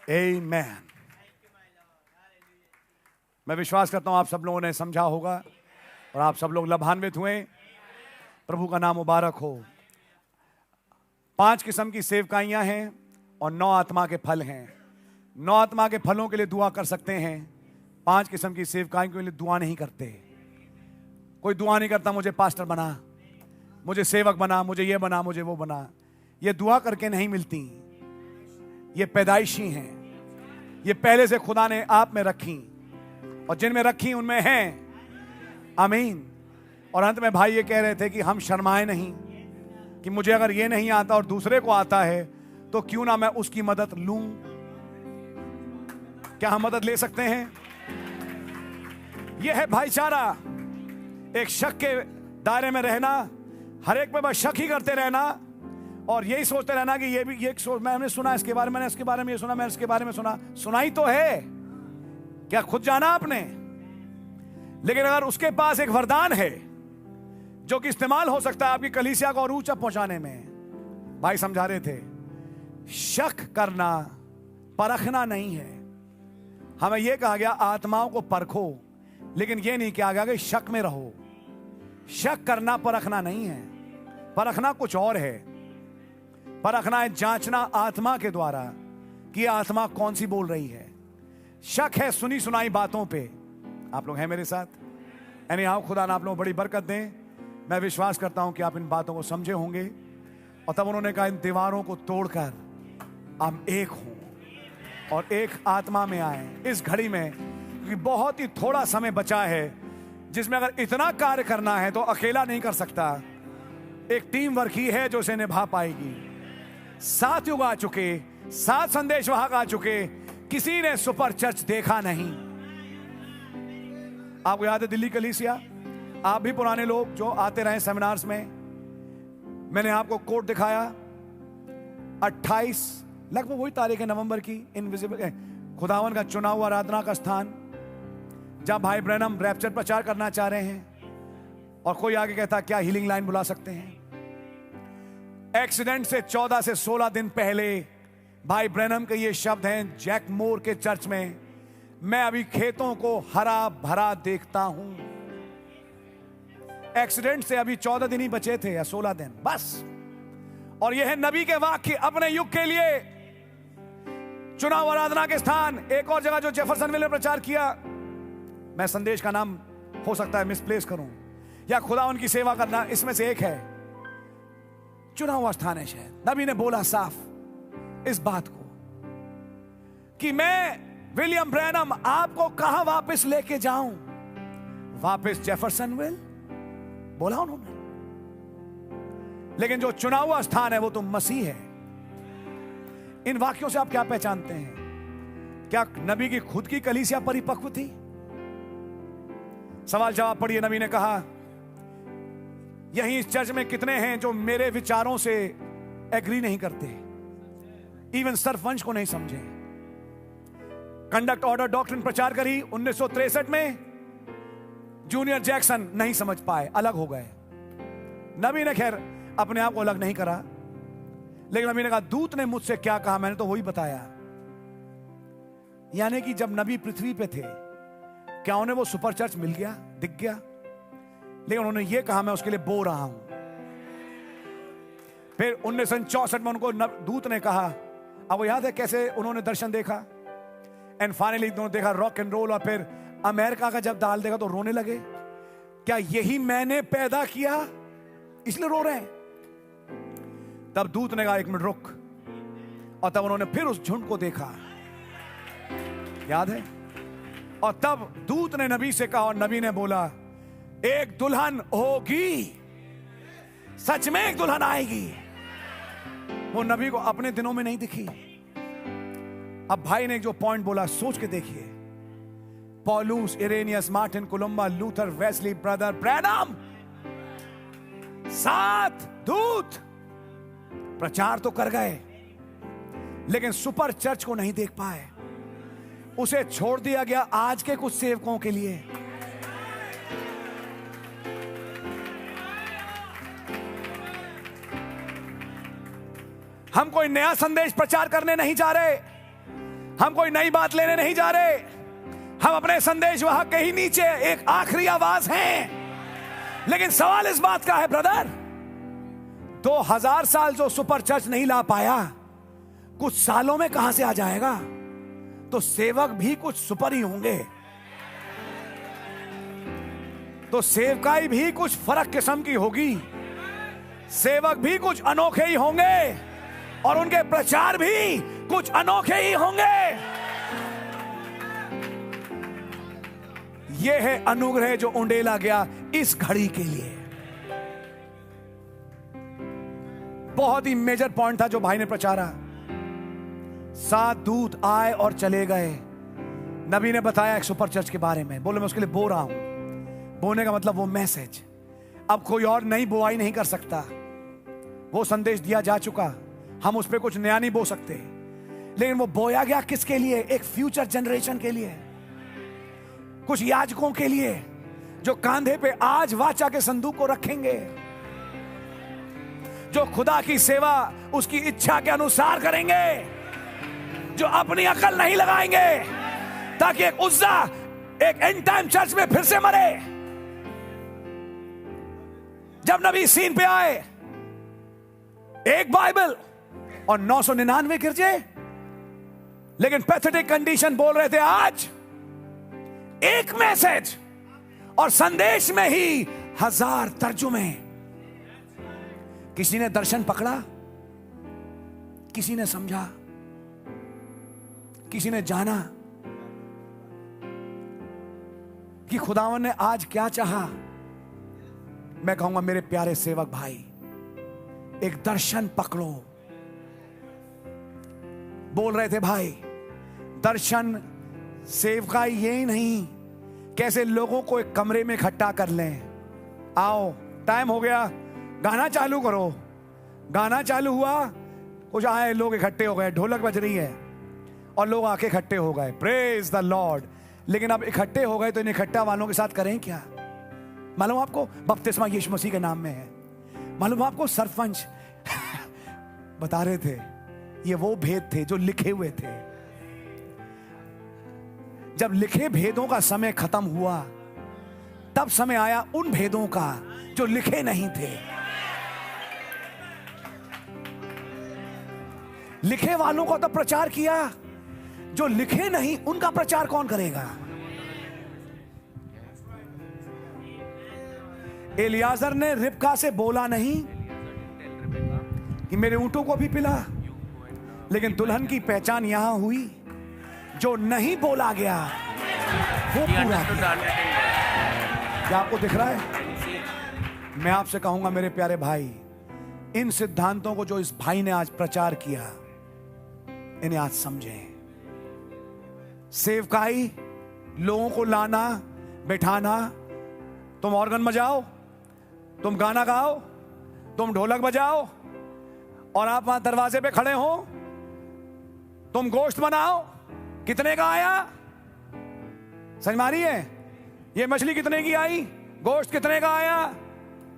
आमेन। मैं विश्वास करता हूं आप सब लोगों ने समझा होगा और आप सब लोग लाभान्वित हुए। प्रभु का नाम मुबारक हो। 5 किस्म की सेवकाइयां हैं और 9 आत्मा के फल हैं। 9 आत्मा के फलों के लिए दुआ कर सकते हैं, 5 किस्म की सेवकाइयों के लिए दुआ नहीं करते। कोई दुआ नहीं करता मुझे पास्टर बना, मुझे सेवक बना, मुझे ये बना, मुझे वो बना। ये दुआ करके नहीं मिलती, ये पैदाइशी हैं। ये पहले से खुदा ने आप में रखी और जिनमें रखी उनमें हैं। आमीन। और अंत में भाई ये कह रहे थे कि हम शर्माए नहीं कि मुझे अगर ये नहीं आता और दूसरे को आता है तो क्यों ना मैं उसकी मदद लूं। क्या हम मदद ले सकते हैं? यह है भाईचारा। एक शक के दायरे में रहना, हर एक पे बस शक ही करते रहना और यही सोचते रहना कि ये भी ये मैंने सुना इसके बारे में, मैंने इसके बारे में ये सुना, मैंने इसके बारे में सुना। सुनाई तो है, क्या खुद जाना आपने? लेकिन अगर उसके पास एक वरदान है जो कि इस्तेमाल हो सकता है आपकी कलीसिया को और ऊंचा पहुंचाने में। भाई समझा रहे थे, शक करना परखना नहीं है। हमें यह कहा गया आत्माओं को परखो, लेकिन यह नहीं कहा गया कि शक में रहो। शक करना परखना नहीं है। परखना कुछ और है। परखना है जांचना आत्मा के द्वारा कि आत्मा कौन सी बोल रही है। शक है सुनी सुनाई बातों पे। आप लोग हैं मेरे साथ? यानी आओ, खुदा ने आप लोगों को बड़ी बरकत दें। मैं विश्वास करता हूं कि आप इन बातों को समझे होंगे। और तब उन्होंने कहा इन दीवारों को तोड़कर हम एक हों और एक आत्मा में आए। इस घड़ी में क्योंकि बहुत ही थोड़ा समय बचा है जिसमें अगर इतना कार्य करना है तो अकेला नहीं कर सकता। एक टीम वर्क ही है जो इसे निभा पाएगी। 7 युग आ चुके, 7 संदेशवाहक आ चुके, किसी ने सुपर चर्च देखा नहीं। आपको याद है दिल्ली कलीसिया? आप भी पुराने लोग जो आते रहे सेमिनार्स में, मैंने आपको कोड दिखाया 28 लगभग वही तारीख है नवंबर की। इनविजिबल खुदावन का चुना हुआ आराधना का स्थान, जहां भाई ब्रैनम रैप्चर प्रचार करना चाह रहे हैं और कोई आगे कहता क्या हीलिंग लाइन बुला सकते हैं। एक्सीडेंट से 14 से 16 दिन पहले भाई ब्रैनम के ये शब्द हैं जैक मोर के चर्च में, मैं अभी खेतों को हरा भरा देखता हूं। एक्सीडेंट से अभी 14 दिन ही बचे थे या 16 दिन बस। और यह है नबी के वाक्य अपने युग के लिए। चुनाव आराधना के स्थान, एक और जगह जो जेफरसनविल में प्रचार किया, मैं संदेश का नाम हो सकता है मिसप्लेस करूं या खुदा उनकी सेवा करना, इसमें से एक है। चुना हुआ स्थान है शायद। नबी ने बोला साफ इस बात को कि मैं विलियम ब्रैनम आपको कहां वापस लेके जाऊं? वापस जेफरसनविल बोला उन्होंने। लेकिन जो चुना हुआ स्थान है वो तो मसीह है। इन वाक्यों से आप क्या पहचानते हैं? क्या नबी की खुद की कलीसिया परिपक्व थी? सवाल जवाब पढ़िए। नबी ने कहा यहीं इस चर्च में कितने हैं जो मेरे विचारों से एग्री नहीं करते, इवन सरपंच को नहीं समझे। कंडक्ट ऑर्डर डॉक्ट्रिन प्रचार करी 1963 में, जूनियर जैक्सन नहीं समझ पाए, अलग हो गए। नबी ने खैर अपने आप को अलग नहीं करा, लेकिन नबी ने कहा दूत ने मुझसे क्या कहा मैंने तो वही बताया। यानी कि जब नबी पृथ्वी पे थे क्या उन्हें वो सुपर चर्च मिल गया, दिख गया? लेकिन उन्होंने ये कहा मैं उसके लिए बो रहा हूं। फिर 1964 में उनको दूत ने कहा, अब वो याद है कैसे उन्होंने दर्शन देखा। एंड फाइनली उन्होंने देखा रॉक एंड रोल, और फिर अमेरिका का जब दाल देखा तो रोने लगे। क्या यही मैंने पैदा किया इसलिए रो रहे हैं? तब दूत ने कहा एक मिनट रुक, और तब उन्होंने फिर उस झुंड को देखा, याद है? और तब दूत ने नबी से कहा और नबी ने बोला एक दुल्हन होगी, सच में एक दुल्हन आएगी। वो नबी को अपने दिनों में नहीं दिखी। अब भाई ने एक जो पॉइंट बोला सोच के देखिए, Paulus, Irenaeus, Martin, Columba, Luther, Wesley, brother Branham, 7 दूत प्रचार तो कर गए लेकिन सुपर चर्च को नहीं देख पाए। उसे छोड़ दिया गया आज के कुछ सेवकों के लिए। हम कोई नया संदेश प्रचार करने नहीं जा रहे, हम कोई नई बात लेने नहीं जा रहे, हम अपने संदेश वहां कहीं नीचे एक आखिरी आवाज हैं। लेकिन सवाल इस बात का है ब्रदर, 2000 साल जो सुपर चर्च नहीं ला पाया, कुछ सालों में कहां से आ जाएगा? तो सेवक भी कुछ सुपर ही होंगे, तो सेवकाई भी कुछ फर्क किस्म की होगी, सेवक भी कुछ अनोखे ही होंगे, और उनके प्रचार भी कुछ अनोखे ही होंगे। यह है अनुग्रह जो उंडेला गया इस घड़ी के लिए। बहुत ही मेजर पॉइंट था जो भाई ने प्रचारा। 7 दूत आए और चले गए। नबी ने बताया एक सुपर चर्च के बारे में। बोले मैं उसके लिए बो रहा हूं। बोने का मतलब वो मैसेज अब कोई और नई बुआई नहीं कर सकता। वो संदेश दिया जा चुका, हम उस पर कुछ नया नहीं बो सकते। लेकिन वो बोया गया किसके लिए? एक फ्यूचर जनरेशन के लिए, कुछ याजकों के लिए जो कांधे पे आज वाचा के संदूक को रखेंगे, जो खुदा की सेवा उसकी इच्छा के अनुसार करेंगे, जो अपनी अकल नहीं लगाएंगे ताकि एक उज्जा एक एंड टाइम चर्च में फिर से मरे। जब नबी सीन पे आए, एक बाइबल और 999 गिरजे, लेकिन पैथेटिक कंडीशन बोल रहे थे आज एक मैसेज और संदेश में ही 1000 तर्जुमे। किसी ने दर्शन पकड़ा, किसी ने समझा, किसी ने जाना कि खुदावन ने आज क्या चाहा। मैं कहूंगा मेरे प्यारे सेवक भाई, एक दर्शन पकड़ो। बोल रहे थे भाई, दर्शन सेवकाई यही नहीं कैसे लोगों को एक कमरे में इकट्ठा कर लें। आओ टाइम हो गया, गाना चालू करो। गाना चालू हुआ, कुछ आए लोग इकट्ठे हो गए, ढोलक बज रही है और लोग आके इकट्ठे हो गए। Praise the Lord. लेकिन अब इकट्ठे हो गए तो इन इकट्ठा वालों के साथ करें क्या? मालूम आपको बपतिस्मा यीशु मसीह के नाम में है। मालूम आपको सरपंच बता रहे थे ये वो भेद थे जो लिखे हुए थे। जब लिखे भेदों का समय खत्म हुआ, तब समय आया उन भेदों का जो लिखे नहीं थे। लिखे वालों को तो प्रचार किया, जो लिखे नहीं उनका प्रचार कौन करेगा? एलियाजर ने रिबका से बोला नहीं कि मेरे ऊंटों को भी पिला, लेकिन दुल्हन की पहचान यहां हुई। जो नहीं बोला गया वो पूरा किया। क्या आपको दिख रहा है? मैं आपसे कहूंगा मेरे प्यारे भाई, इन सिद्धांतों को जो इस भाई ने आज प्रचार किया, इन्हें आज समझें। सेवकाई, लोगों को लाना बैठाना, तुम ऑर्गन बजाओ, तुम गाना गाओ, तुम ढोलक बजाओ और आप वहां दरवाजे पे खड़े हो, तुम गोश्त बनाओ। कितने का आया? समझ मारी है? ये मछली कितने की आई? गोश्त कितने का आया?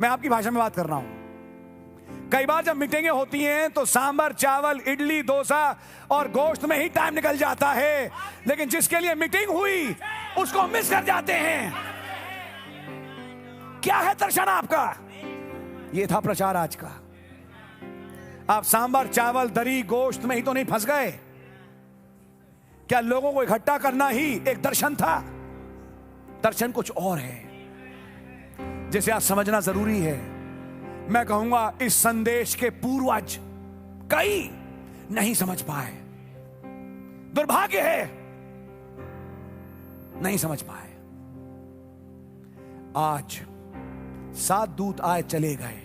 मैं आपकी भाषा में बात कर रहा हूं। कई बार जब मीटिंगें होती हैं तो सांभर, चावल, इडली, डोसा और गोश्त में ही टाइम निकल जाता है, लेकिन जिसके लिए मीटिंग हुई उसको मिस कर जाते हैं। क्या है दर्शन आपका? ये था प्रचार आज का। आप सांभर, चावल, दरी, गोश्त में ही तो नहीं फंस गए। क्या लोगों को इकट्ठा करना ही एक दर्शन था? दर्शन कुछ और है जिसे आज समझना जरूरी है। मैं कहूंगा इस संदेश के पूर्वज कई नहीं समझ पाए। दुर्भाग्य है, नहीं समझ पाए। आज 7 दूत आए चले गए।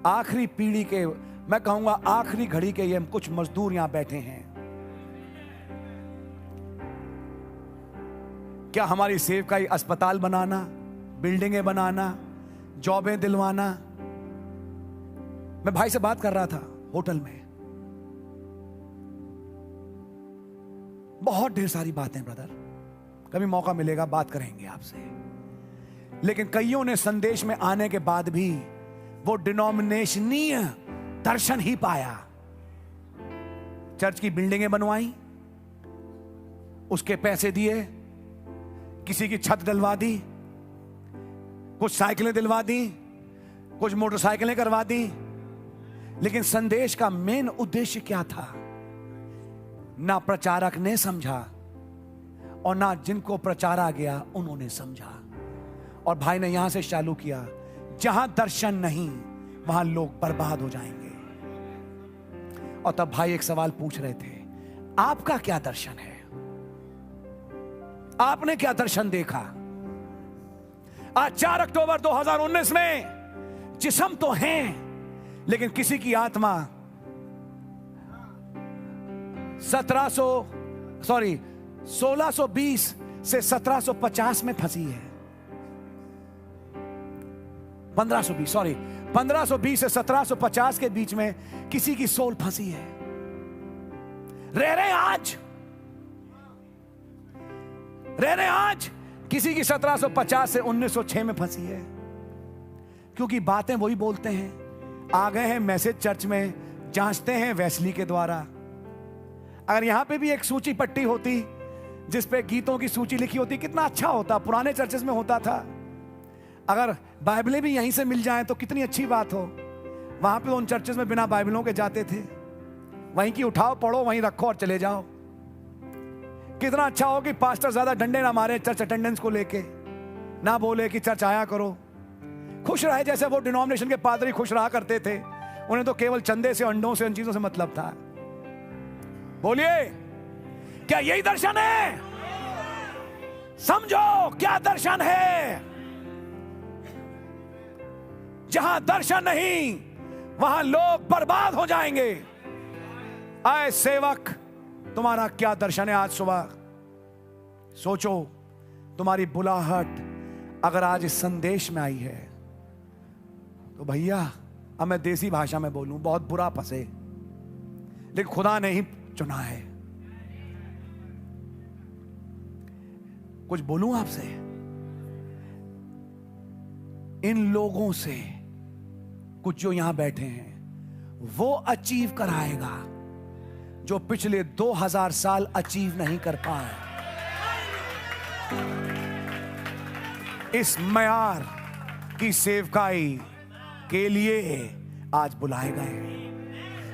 आखिरी पीढ़ी के, मैं कहूंगा आखिरी घड़ी के ये कुछ मजदूर यहां बैठे हैं। क्या हमारी सेवकाई अस्पताल बनाना, बिल्डिंगें बनाना, जॉबें दिलवाना? मैं भाई से बात कर रहा था होटल में, बहुत ढेर सारी बातें ब्रदर, कभी मौका मिलेगा बात करेंगे आपसे। लेकिन कईयों ने संदेश में आने के बाद भी वो डिनोमिनेशनीय दर्शन ही पाया। चर्च की बिल्डिंगें बनवाई, उसके पैसे दिए, किसी की छत डलवा दी, कुछ साइकिलें दिलवा दी, कुछ मोटरसाइकिलें करवा दी, लेकिन संदेश का मेन उद्देश्य क्या था? ना प्रचारक ने समझा और ना जिनको प्रचारा गया उन्होंने समझा। और भाई ने यहां से चालू किया, जहां दर्शन नहीं वहां लोग बर्बाद हो जाएंगे। और तब भाई एक सवाल पूछ रहे थे, आपका क्या दर्शन है? आपने क्या दर्शन देखा? आज 4 अक्टूबर 2019 में जिस्म तो हैं, लेकिन किसी की आत्मा 1620 से 1750 में फंसी है। 1520 से 1750 के बीच में किसी की सोल फंसी है। रह रहे आज किसी की 1750 से 1906 में फंसी है। क्योंकि बातें वही बोलते हैं। आ गए हैं मैसेज चर्च में, जांचते हैं वेस्ली के द्वारा। अगर यहां पे भी एक सूची पट्टी होती जिस पे गीतों की सूची लिखी होती, कितना अच्छा होता। पुराने चर्चेस में होता था। अगर बाइबलें भी यहीं से मिल जाएं तो कितनी अच्छी बात हो। वहां पे उन चर्चेस में बिना बाइबलों के जाते थे। वहीं की उठाओ, पढ़ो, वहीं रखो और चले जाओ। कितना अच्छा हो कि पास्टर ज्यादा डंडे ना मारे चर्च अटेंडेंस को लेके, ना बोले कि चर्च आया करो। खुश रहे जैसे वो डिनोमिनेशन के पादरी खुश रहा करते थे। उन्हें तो केवल चंदे से, अंडों से, उन चीजों से मतलब था। बोलिए, क्या यही दर्शन है? समझो क्या दर्शन है। जहां दर्शन नहीं वहां लोग बर्बाद हो जाएंगे। आए सेवक, तुम्हारा क्या दर्शन है? आज सुबह सोचो, तुम्हारी बुलाहट अगर आज इस संदेश में आई है तो भैया, अब मैं देसी भाषा में बोलूं, बहुत बुरा फंसे, लेकिन खुदा ने ही चुना है। कुछ बोलूं आपसे? इन लोगों से कुछ जो यहां बैठे हैं वो अचीव कराएगा जो पिछले 2000 साल अचीव नहीं कर पाए। इस मयार की सेवकाई के लिए आज बुलाए गए।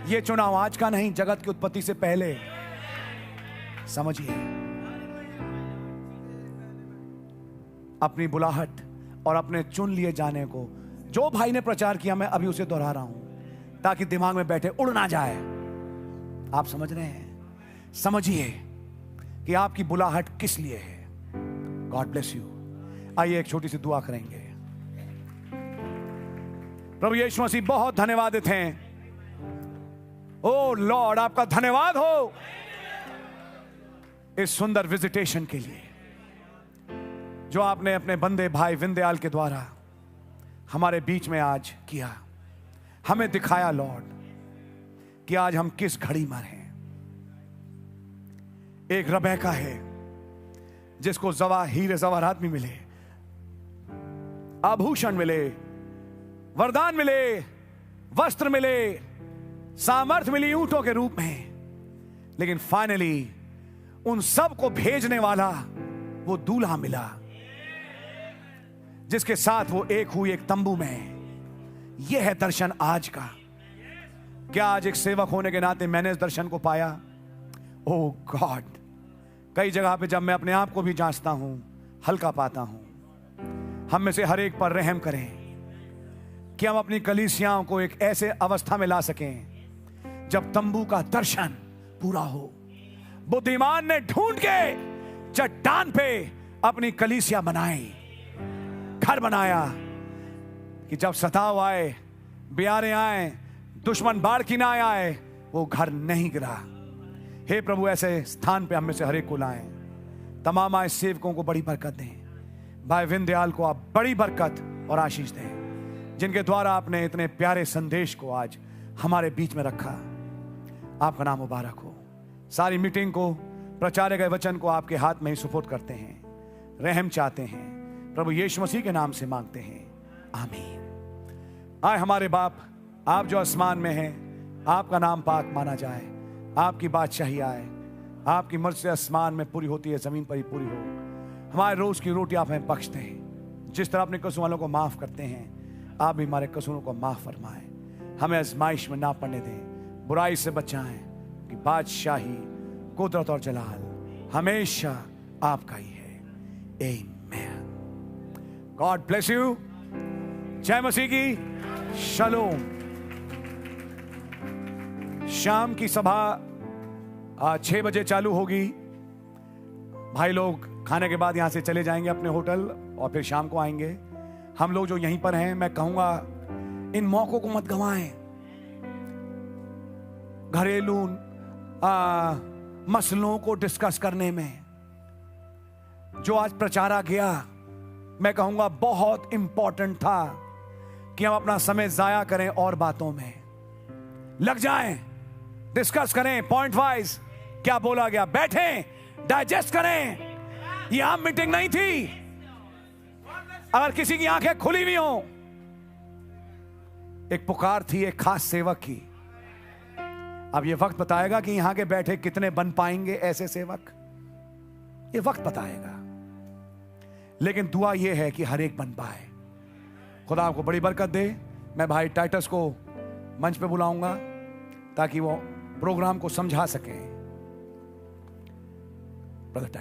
ये चुनाव आज का नहीं, जगत की उत्पत्ति से पहले। समझिए, अपनी बुलाहट और अपने चुन लिए जाने को जो भाई ने प्रचार किया, मैं अभी उसे दोहरा रहा हूं ताकि दिमाग में बैठे, उड़ ना जाए। आप समझ रहे हैं? समझिए कि आपकी बुलाहट किस लिए है। God bless you. आइए एक छोटी सी दुआ करेंगे। प्रभु यीशु मसीह, बहुत धन्यवादित हैं। ओ लॉर्ड, आपका धन्यवाद हो इस सुंदर विजिटेशन के लिए जो आपने अपने बंदे भाई विंध्याल के द्वारा हमारे बीच में आज किया। हमें दिखाया लॉर्ड कि आज हम किस घड़ी में हैं। एक रबैका है जिसको हीरे जवाहरात भी मिले, आभूषण मिले, वरदान मिले, वस्त्र मिले, सामर्थ मिली ऊंटों के रूप में, लेकिन फाइनली उन सब को भेजने वाला वो दूल्हा मिला जिसके साथ वो एक हुई एक तंबू में। यह है दर्शन आज का। क्या आज एक सेवक होने के नाते मैंने इस दर्शन को पाया? ओह गॉड, कई जगह पे जब मैं अपने आप को भी जांचता हूं, हल्का पाता हूं। हम में से हर एक पर रहम करें कि हम अपनी कलीसियाओं को एक ऐसे अवस्था में ला सकें जब तंबू का दर्शन पूरा हो। बुद्धिमान ने ढूंढ के चट्टान पे अपनी कलीसिया बनाई, घर बनाया कि जब सताव आए, बियारे आए, दुश्मन बाढ़ की ना आए, वो घर नहीं गिरा। हे प्रभु, ऐसे स्थान पे हम में से हर एक को लाएं। तमाम आए सेवकों को बड़ी बरकत दें। भाई विंध्याल को आप बड़ी बरकत और आशीष दें, जिनके द्वारा आपने इतने प्यारे संदेश को आज हमारे बीच में रखा। आपका नाम मुबारक हो। सारी मीटिंग को, प्रचारे गए वचन को आपके हाथ में ही सुपुर्द करते हैं। रहम चाहते हैं, प्रभु यीशु मसीह के नाम से मांगते हैं, आमीन। आए हमारे बाप, आप जो आसमान में हैं, आपका नाम पाक माना जाए, आपकी बादशाही आए, आपकी मर्जी आसमान में पूरी होती है, जमीन पर ही पूरी हो। हमारे रोज की रोटी आप हमें बख्श दें। जिस तरह अपने कसूर वालों को माफ करते हैं, आप भी हमारे कसूरों को माफ फरमाएं। हमें आजमाइश में ना पड़ने दें, बुराई से बचाएं, कि बादशाही, कुदरत और जलाल हमेशा आपका ही है। आमीन। God bless you. जय मसीह की। शलोम। शाम की सभा 6 बजे चालू होगी। भाई लोग खाने के बाद यहां से चले जाएंगे अपने होटल और फिर शाम को आएंगे। हम लोग जो यहीं पर हैं, मैं कहूंगा इन मौकों को मत गंवाएं। घरेलू मसलों को डिस्कस करने में जो आज प्रचारा गया, मैं कहूंगा बहुत इंपॉर्टेंट था कि हम अपना समय जाया करें और बातों में लग जाएं, डिस्कस करें पॉइंट वाइज क्या बोला गया, बैठें, डाइजेस्ट करें। ये आम मीटिंग नहीं थी। अगर किसी की आंखें खुली भी हो, एक पुकार थी एक खास सेवक की। अब ये वक्त बताएगा कि यहां के बैठे कितने बन पाएंगे ऐसे सेवक, ये वक्त बताएगा। लेकिन दुआ ये है कि हर एक बन पाए। खुदा आपको बड़ी बरकत दे। मैं भाई टाइटस को मंच पे बुलाऊंगा ताकि वो प्रोग्राम को समझा सके। Brother Titus.